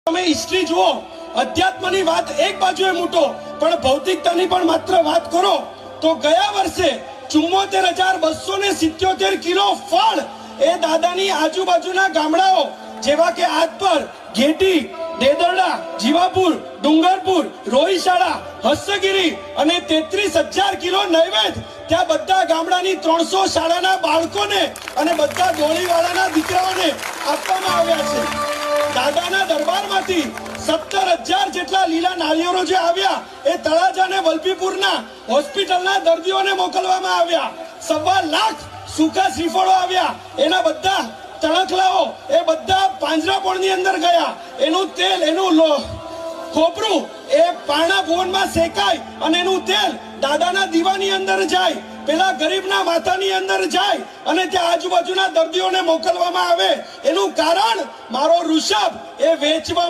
તમે હિસ્ટ્રી જુઓ, અધ્યાત્મની વાત એક બાજુએ મૂકો પણ ભૌતિકતાની પણ માત્ર વાત કરો તો ગયા વર્ષે 74,277 કિલો ફળ એ દાદાની આજુબાજુના ગામડાઓ જેવા કે આદપર, ઘેટી, દેદરડા, જીવાપુર, ડુંગરપુર, રોહિશાળા, હસ્તગીરી અને 33,000 કિલો નૈવેદ્ય ત્યાં બધા ગામડાની 300 શાળાના બાળકોને અને બધા ડોળીવાળાના દીકરાઓને આપવામાં આવ્યા છે। દાદાના દરબારમાંથી 17,000 જેટલા લીલા નાળિયેરો જે આવ્યા એ તળાજા અને વલભીપુરના હોસ્પિટલના દર્દીઓને મોકલવામાં આવ્યા। 1.25 લાખ સૂકા શ્રીફળો આવ્યા, એના બધા તણખલાઓ એ બધા પાંજરાપોળની અંદર ગયા। એનું તેલ, એનું ખોપરું એ પાણા ભુવનમાં શેકાય અને એનું તેલ દાદાના દીવાની અંદર જાય, પેલા ગરીબના માથાની અંદર જાય અને ત્યાં આજુબાજુના દર્દીઓને મોકલવામાં આવે। એનું કારણ મારો ઋષભ એ વેચવા